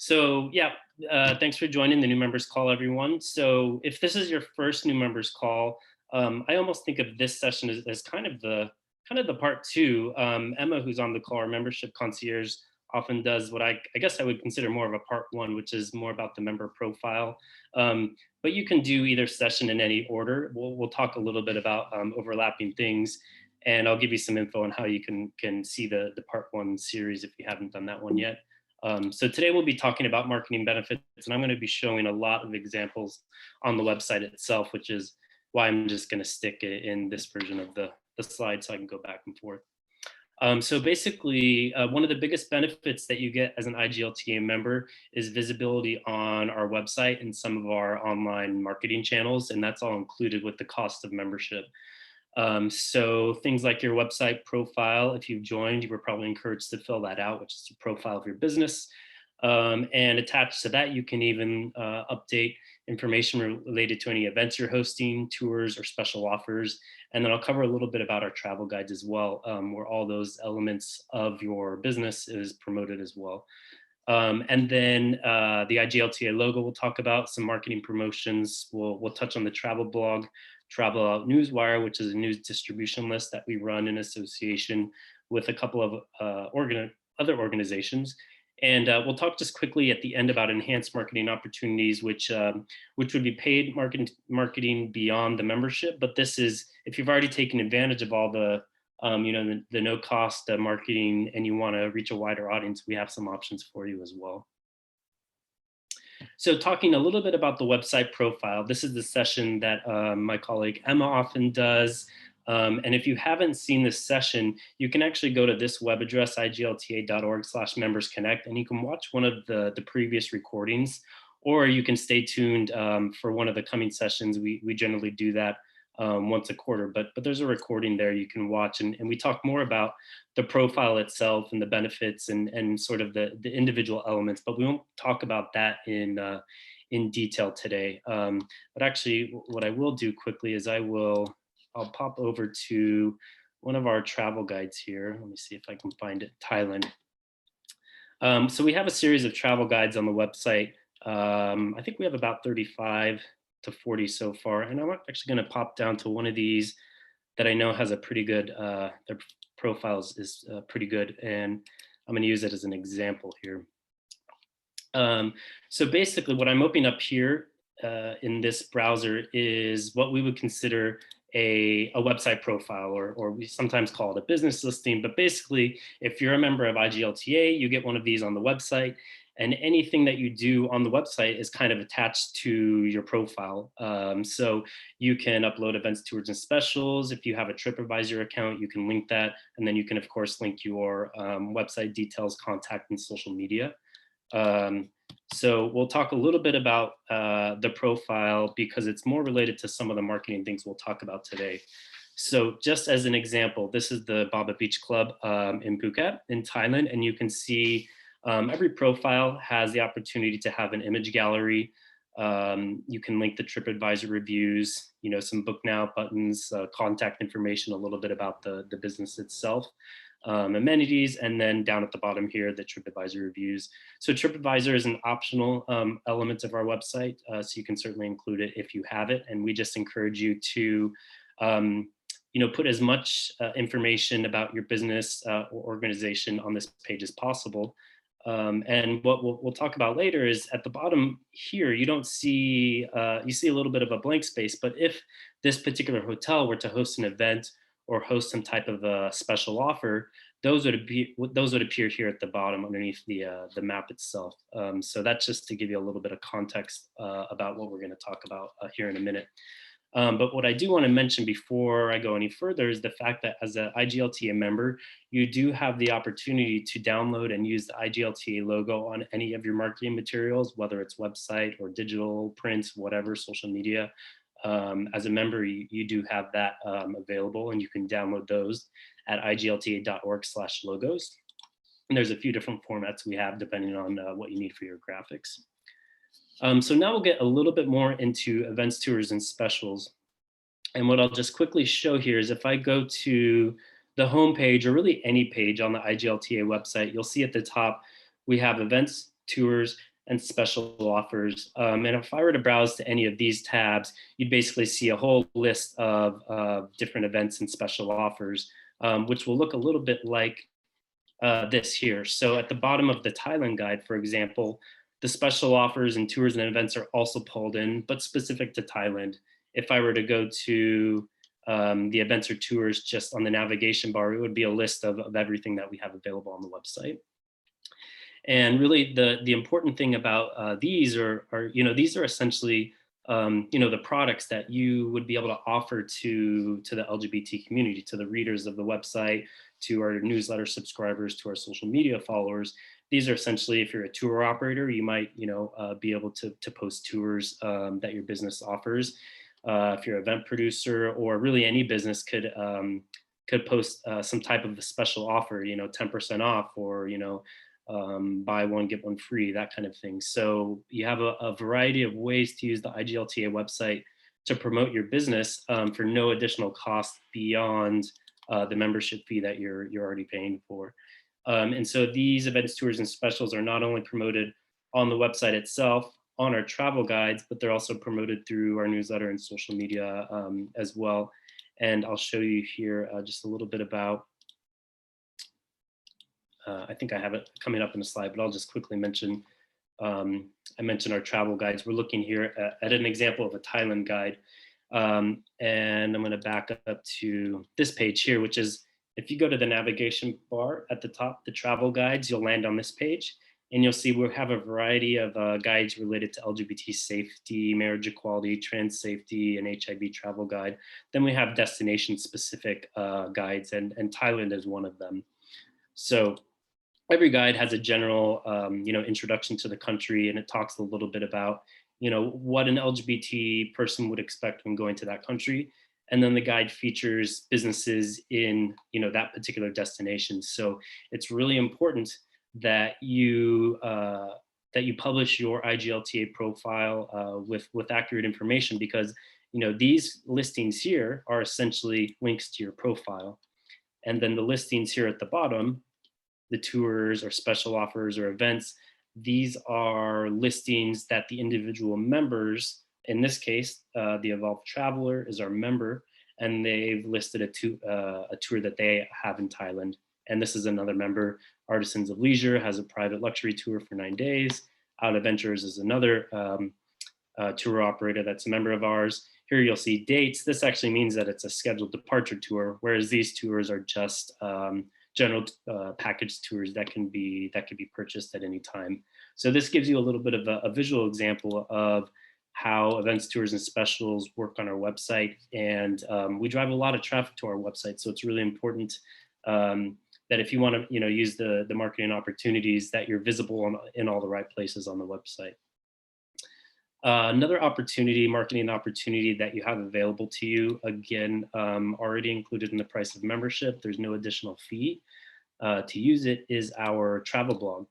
So yeah, thanks for joining the new members call, everyone. So if this is your first new members call, I almost think of this session as kind of the part two. Emma, who's on the call, our membership concierge, often does what I guess I would consider more of a part one, which is more about the member profile. But you can do either session in any order. We'll talk a little bit about overlapping things, and I'll give you some info on how you can see the part one series if you haven't done that one yet. So today we'll be talking about marketing benefits, and I'm going to be showing a lot of examples on the website itself, which is why I'm just going to stick it in this version of the slide so I can go back and forth. So basically, one of the biggest benefits that you get as an IGLTA member is visibility on our website and some of our online marketing channels, and that's all included with the cost of membership. So things like your website profile, if you've joined, you were probably encouraged to fill that out, which is a profile of your business. And attached to that, you can even update information related to any events you're hosting, tours, or special offers. And then I'll cover a little bit about our travel guides as well, where all those elements of your business is promoted as well. And then the IGLTA logo we'll talk about, some marketing promotions. We'll touch on the travel blog, Travel Out Newswire, which is a news distribution list that we run in association with a couple of other organizations. And we'll talk just quickly at the end about enhanced marketing opportunities, which would be paid marketing beyond the membership. But this is if you've already taken advantage of all the the no cost marketing and you want to reach a wider audience, we have some options for you as well. So talking a little bit about the website profile, this is the session that my colleague Emma often does. And if you haven't seen this session, you can actually go to this web address, iglta.org/membersconnect, and you can watch one of the previous recordings, or you can stay tuned for one of the coming sessions. We generally do that once a quarter, but there's a recording there you can watch, and we talk more about the profile itself and the benefits and sort of the individual elements, but we won't talk about that in detail today. But actually what I will do quickly is I'll pop over to one of our travel guides here. Let me see if I can find it, Thailand. So we have a series of travel guides on the website. I think we have about 35 to 40 so far. And I'm actually going to pop down to one of these that I know has a pretty good, their profiles is pretty good. And I'm going to use it as an example here. So basically what I'm opening up here in this browser is what we would consider a website profile, or we sometimes call it a business listing. But basically, if you're a member of IGLTA, you get one of these on the website, and anything that you do on the website is kind of attached to your profile. So you can upload events, tours, and specials. If you have a TripAdvisor account, you can link that. And then you can, of course, link your website details, contact, and social media. So we'll talk a little bit about the profile because it's more related to some of the marketing things we'll talk about today. So just as an example, this is the Baba Beach Club in Phuket in Thailand, and you can see every profile has the opportunity to have an image gallery. You can link the TripAdvisor reviews, some book now buttons, contact information, a little bit about the business itself. Amenities, and then down at the bottom here, the TripAdvisor reviews. So TripAdvisor is an optional element of our website, so you can certainly include it if you have it. And we just encourage you to, put as much information about your business or organization on this page as possible. And what we'll talk about later is at the bottom here, you don't see, you see a little bit of a blank space, but if this particular hotel were to host an event or host some type of a special offer, those would appear here at the bottom underneath the map itself. So that's just to give you a little bit of context about what we're going to talk about here in a minute. But what I do want to mention before I go any further is the fact that as an IGLTA member, you do have the opportunity to download and use the IGLTA logo on any of your marketing materials, whether it's website or digital, print, whatever, social media. As a member, you do have that available, and you can download those at iglta.org/logos. And there's a few different formats we have depending on what you need for your graphics. So now we'll get a little bit more into events, tours, and specials. And what I'll just quickly show here is if I go to the home page, or really any page on the IGLTA website, you'll see at the top, we have events, tours, and special offers. And if I were to browse to any of these tabs, you'd basically see a whole list of different events and special offers, which will look a little bit like this here. So at the bottom of the Thailand guide, for example, the special offers and tours and events are also pulled in, but specific to Thailand. If I were to go to the events or tours just on the navigation bar, it would be a list of everything that we have available on the website. And really, the important thing about these these are essentially the products that you would be able to offer to the LGBT community, to the readers of the website, to our newsletter subscribers, to our social media followers. These are essentially, if you're a tour operator, you might be able to post tours that your business offers. If you're an event producer, or really any business could post some type of a special offer, 10% off, or buy one, get one free, that kind of thing. So you have a variety of ways to use the IGLTA website to promote your business for no additional cost beyond the membership fee that you're already paying for. And so these events, tours, and specials are not only promoted on the website itself, on our travel guides, but they're also promoted through our newsletter and social media as well. And I'll show you here just a little bit about, I think I have it coming up in a slide, but I'll just quickly mention, I mentioned our travel guides. We're looking here at an example of a Thailand guide. And I'm going to back up to this page here, which is, if you go to the navigation bar at the top, the travel guides, you'll land on this page. And you'll see we have a variety of guides related to LGBT safety, marriage equality, trans safety, and HIV travel guide. Then we have destination specific guides, and Thailand is one of them. So every guide has a general, introduction to the country, and it talks a little bit about, what an LGBT person would expect when going to that country. And then the guide features businesses in, that particular destination. So it's really important that you publish your IGLTA profile with accurate information, because these listings here are essentially links to your profile, and then the listings here at the bottom, the tours or special offers or events, these are listings that the individual members, in this case, the Evolved Traveler is our member, and they've listed a tour that they have in Thailand. And this is another member. Artisans of Leisure has a private luxury tour for 9 days. Out Adventures is another tour operator that's a member of ours. Here you'll see dates. This actually means that it's a scheduled departure tour, whereas these tours are just general package tours that can be purchased at any time. So this gives you a little bit of a visual example of how events, tours, and specials work on our website. And we drive a lot of traffic to our website, so it's really important that if you want to use the marketing opportunities, that you're visible in all the right places on the website. Another marketing opportunity that you have available to you, again, already included in the price of membership, there's no additional fee to use it, is our travel blog.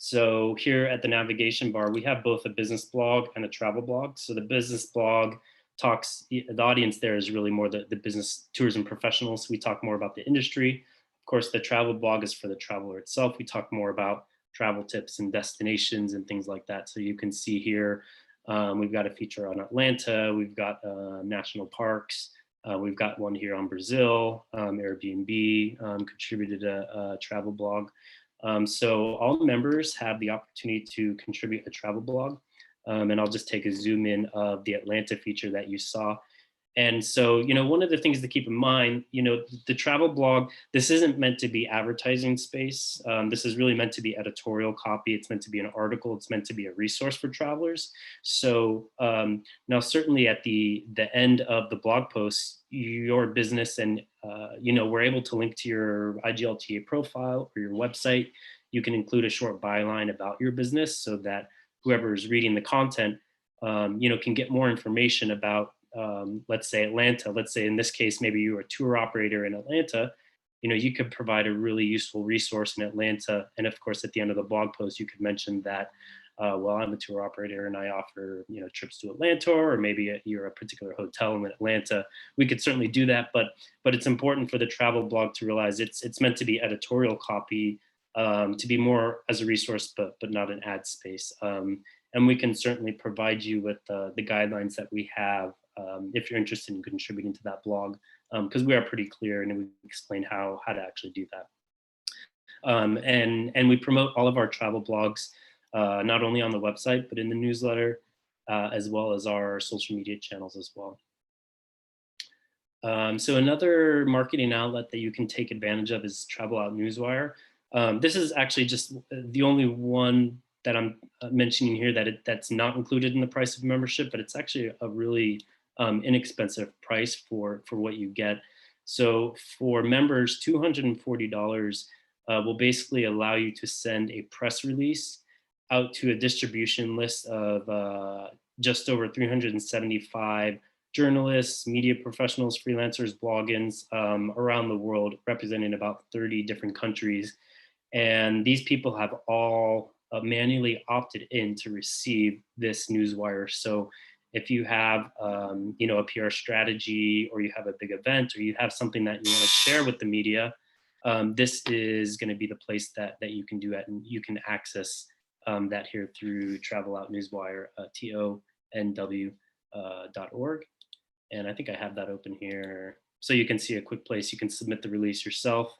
So here at the navigation bar, we have both a business blog and a travel blog. So the business blog talks, the audience there is really more the business tourism professionals. We talk more about the industry. Of course, the travel blog is for the traveler itself. We talk more about travel tips and destinations and things like that. So you can see here, we've got a feature on Atlanta, we've got national parks, we've got one here on Brazil, Airbnb contributed a travel blog. So all members have the opportunity to contribute a travel blog. And I'll just take a zoom in of the Atlanta feature that you saw. And so, one of the things to keep in mind, the travel blog, this isn't meant to be advertising space. This is really meant to be editorial copy. It's meant to be an article. It's meant to be a resource for travelers. So now certainly at the end of the blog post, your business and, we're able to link to your IGLTA profile or your website. You can include a short byline about your business so that whoever is reading the content, can get more information about, let's say Atlanta. Let's say in this case, maybe you're a tour operator in Atlanta. You could provide a really useful resource in Atlanta. And of course, at the end of the blog post, you could mention that, well, I'm a tour operator and I offer, trips to Atlanta, or maybe you're a particular hotel in Atlanta. We could certainly do that, but it's important for the travel blog to realize it's meant to be editorial copy. to be more as a resource, but not an ad space. And we can certainly provide you with the guidelines that we have if you're interested in contributing to that blog, because we are pretty clear and we explain how to actually do that. And we promote all of our travel blogs, not only on the website, but in the newsletter, as well as our social media channels as well. So another marketing outlet that you can take advantage of is Out Newswire. This is actually just the only one that I'm mentioning here that's not included in the price of membership, but it's actually a really inexpensive price for what you get. So for members, $240 will basically allow you to send a press release out to a distribution list of just over 375 journalists, media professionals, freelancers, bloggens around the world, representing about 30 different countries. And these people have all manually opted in to receive this newswire. So if you have a PR strategy, or you have a big event, or you have something that you want to share with the media, this is going to be the place that you can do it, and you can access that here through Travel Out Newswire, TONW.org. And I think I have that open here. So you can see a quick place. You can submit the release yourself,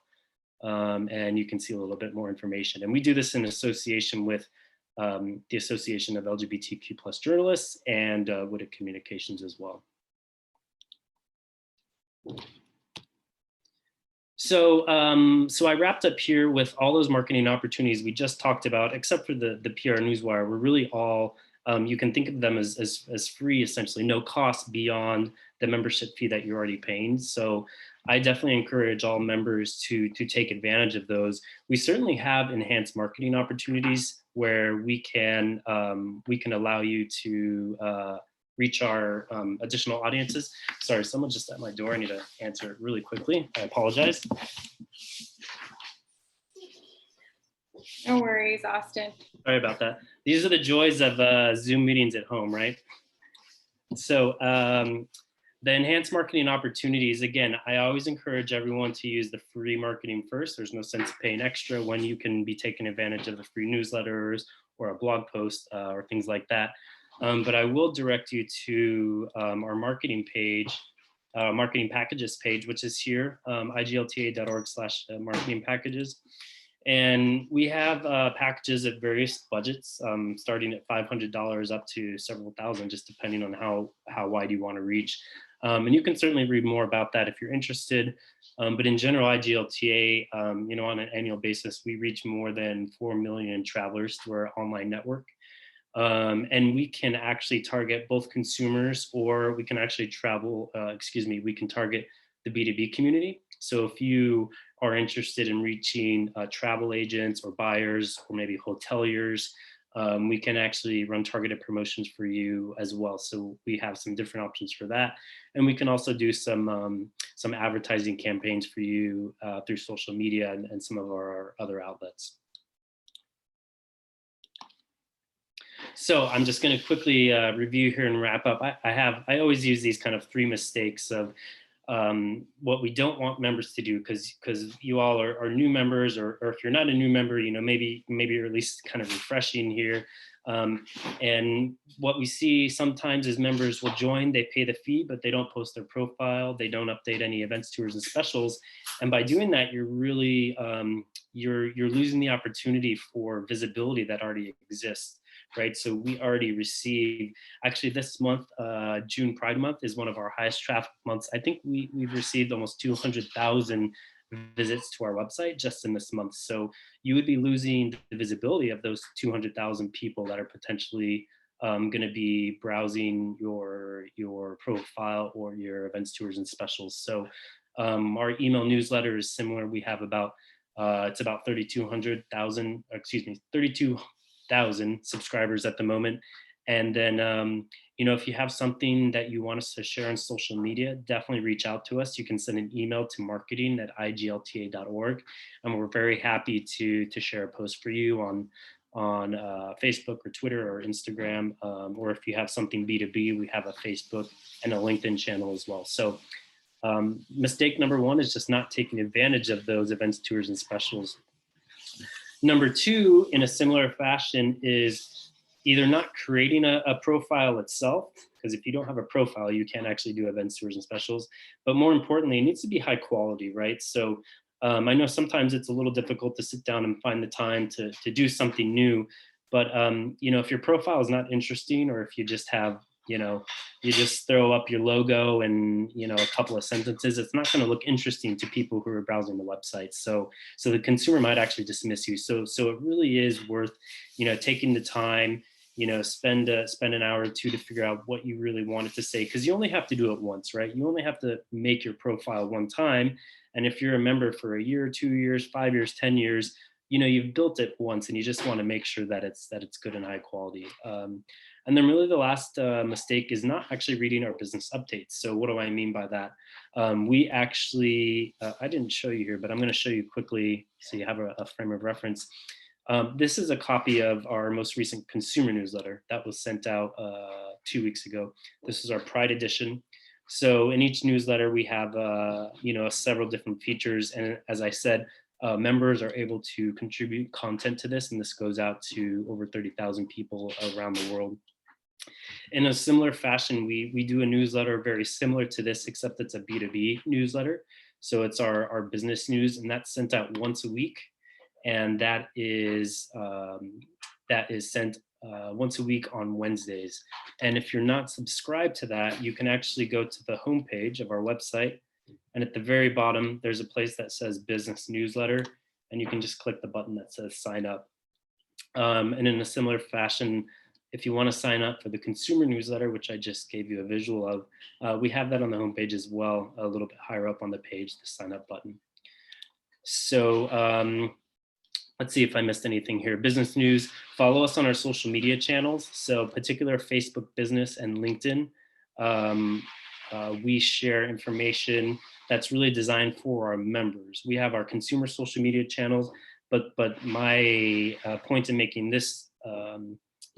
and you can see a little bit more information. And we do this in association with the Association of LGBTQ+ Journalists and Wooded Communications as well. So I wrapped up here with all those marketing opportunities we just talked about, except for the PR Newswire. We're really all, you can think of them as free, essentially, no cost beyond the membership fee that you're already paying. So I definitely encourage all members to take advantage of those. We certainly have enhanced marketing opportunities where we can allow you to reach our additional audiences. Sorry, someone just at my door. I need to answer it really quickly. I apologize. No worries, Austin. Sorry about that. These are the joys of Zoom meetings at home, right? So the enhanced marketing opportunities, again, I always encourage everyone to use the free marketing first. There's no sense paying extra when you can be taking advantage of the free newsletters or a blog post or things like that. But I will direct you to our marketing page, marketing packages page, which is here, IGLTA.org/marketing packages. And we have packages at various budgets, starting at $500 up to several thousand, just depending on how wide you want to reach. And you can certainly read more about that if you're interested. But in general, IGLTA, on an annual basis, we reach more than 4 million travelers through our online network. And we can actually target both consumers, or we can actually we can target the B2B community. So if you are interested in reaching travel agents or buyers, or maybe hoteliers, we can actually run targeted promotions for you as well. So we have some different options for that. And we can also do some advertising campaigns for you through social media and some of our other outlets. So I'm just going to quickly review here and wrap up. I always use these kind of 3 mistakes of what we don't want members to do, because you all are new members, or if you're not a new member, maybe you're at least kind of refreshing here. And what we see sometimes is members will join, they pay the fee, but they don't post their profile, they don't update any events, tours, and specials. And by doing that, you're really you're losing the opportunity for visibility that already exists. Right, so we already received, actually this month, June Pride Month is one of our highest traffic months. I think we've received almost 200,000 visits to our website just in this month. So you would be losing the visibility of those 200,000 people that are potentially going to be browsing your profile or your events, tours, and specials. So our email newsletter is similar. We have about it's about 32,000 subscribers at the moment. And then, if you have something that you want us to share on social media, definitely reach out to us. You can send an email to marketing@iglta.org. And we're very happy to share a post for you on Facebook or Twitter or Instagram. Or if you have something B2B, we have a Facebook and a LinkedIn channel as well. So mistake number 1 is just not taking advantage of those events, tours, and specials. Number two, in a similar fashion, is either not creating a profile itself, because if you don't have a profile, you can't actually do events, tours, and specials. But more importantly, it needs to be high quality, right? So I know sometimes it's a little difficult to sit down and find the time to do something new. But if your profile is not interesting, or if you just have, you just throw up your logo and a couple of sentences, it's not going to look interesting to people who are browsing the website. So the consumer might actually dismiss you. So it really is worth taking the time, spend an hour or two to figure out what you really wanted to say, because you only have to do it once, right? You only have to make your profile one time. And if you're a member for a year, 2 years, 5 years, 10 years, you've built it once, and you just want to make sure that it's good and high quality. And then really the last mistake is not actually reading our business updates. So what do I mean by that? We actually, I didn't show you here, but I'm going to show you quickly so you have a frame of reference. This is a copy of our most recent consumer newsletter that was sent out 2 weeks ago. This is our Pride edition. So in each newsletter, we have several different features. And as I said, members are able to contribute content to this, and this goes out to over 30,000 people around the world. In a similar fashion, we do a newsletter very similar to this, except it's a B2B newsletter. So it's our business news, and that's sent out once a week. And that is sent once a week on Wednesdays. And if you're not subscribed to that, you can actually go to the homepage of our website. And at the very bottom, there's a place that says business newsletter, and you can just click the button that says sign up. And in a similar fashion, if you want to sign up for the consumer newsletter, which I just gave you a visual of, we have that on the homepage as well, a little bit higher up on the page, the sign up button. So let's see if I missed anything here. Business news, follow us on our social media channels. So particular Facebook Business and LinkedIn. We share information that's really designed for our members. We have our consumer social media channels, but my point in making this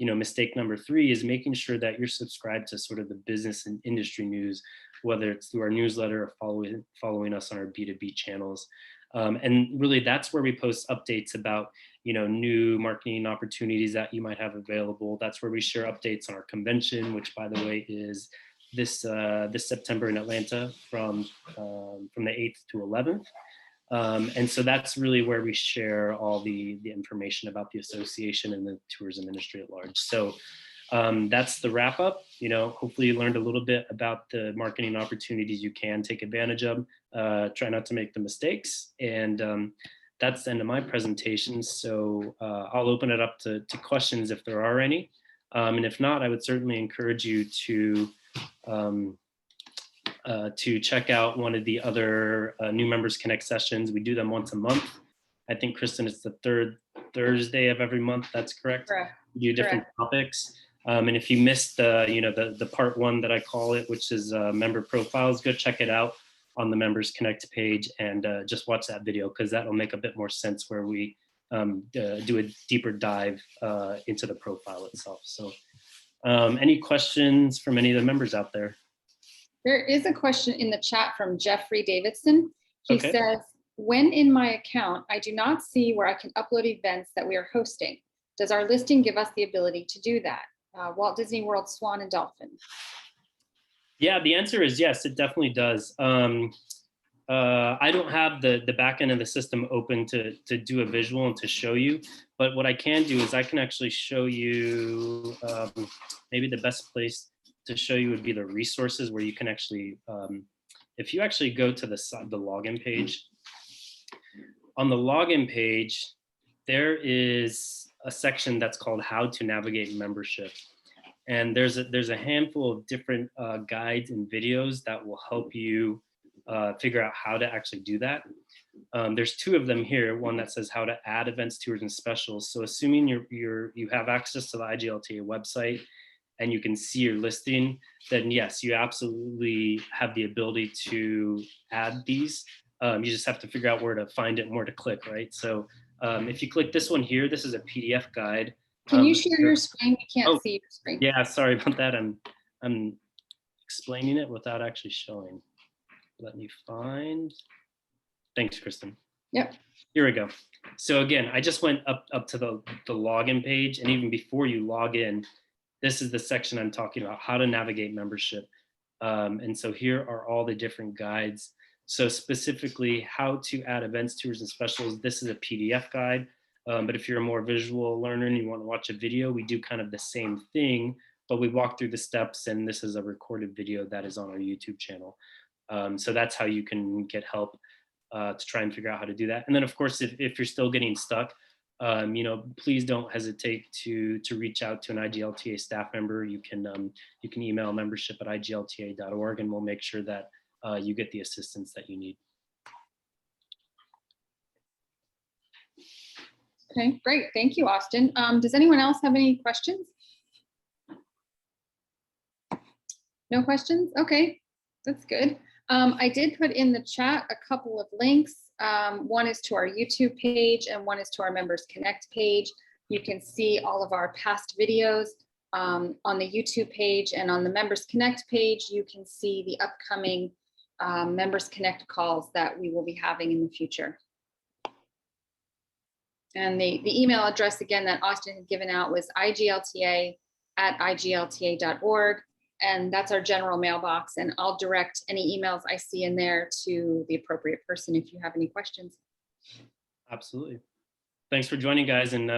mistake number 3 is making sure that you're subscribed to sort of the business and industry news, whether it's through our newsletter or following us on our B2B channels. And really that's where we post updates about, new marketing opportunities that you might have available. That's where we share updates on our convention, which by the way is this September in Atlanta from the 8th to 11th. And so that's really where we share all the information about the association and the tourism industry at large. So that's the wrap up. Hopefully you learned a little bit about the marketing opportunities you can take advantage of. Try not to make the mistakes. And that's the end of my presentation. So I'll open it up to questions if there are any. And if not, I would certainly encourage you to check out one of the other New Members Connect sessions. We do them once a month. I think, Kristen, it's the third Thursday of every month. That's correct. Correct. We do different topics. And if you missed the part 1 that I call it, which is member profiles, go check it out on the Members Connect page and just watch that video, because that'll make a bit more sense where we do a deeper dive into the profile itself. So any questions from any of the members out there? There is a question in the chat from Jeffrey Davidson. He says, when in my account, I do not see where I can upload events that we are hosting. Does our listing give us the ability to do that? Walt Disney World, Swan and Dolphin. Yeah, the answer is yes, it definitely does. I don't have the back end of the system open to do a visual and to show you, but what I can do is I can actually show you, maybe the best place to show you would be the resources, where you can actually, if you actually go to the login page, on the login page, there is a section that's called How to Navigate Membership. And there's a handful of different guides and videos that will help you figure out how to actually do that. There's 2 of them here. One that says how to add events, tours, and specials. So assuming you have access to the IGLTA website and you can see your listing, then yes, you absolutely have the ability to add these. You just have to figure out where to find it and where to click, right? So if you click this one here, this is a PDF guide. Can you share your screen? We can't see your screen. Yeah, sorry about that. I'm explaining it without actually showing. Let me find. Thanks, Kristen. Yep. Here we go. So again, I just went up to the login page, and even before you log in, this is the section I'm talking about, how to navigate membership. And so here are all the different guides. So specifically how to add events, tours, and specials. This is a PDF guide. But if you're a more visual learner and you want to watch a video, we do kind of the same thing, but we walk through the steps, and this is a recorded video that is on our YouTube channel. So that's how you can get help to try and figure out how to do that. And then of course, if you're still getting stuck, please don't hesitate to reach out to an IGLTA staff member. You can email membership@iglta.org, and we'll make sure that you get the assistance that you need. Okay, great. Thank you, Austin. Does anyone else have any questions? No questions? Okay, that's good. I did put in the chat a couple of links. One is to our YouTube page and one is to our Members Connect page. You can see all of our past videos on the YouTube page, and on the Members Connect page, you can see the upcoming Members Connect calls that we will be having in the future. And the email address again that Austin had given out was IGLTA@iglta.org. And that's our general mailbox. And I'll direct any emails I see in there to the appropriate person if you have any questions. Absolutely. Thanks for joining, guys, and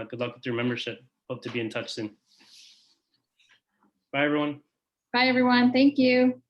good luck with your membership. Hope to be in touch soon. Bye, everyone. Bye, everyone. Thank you.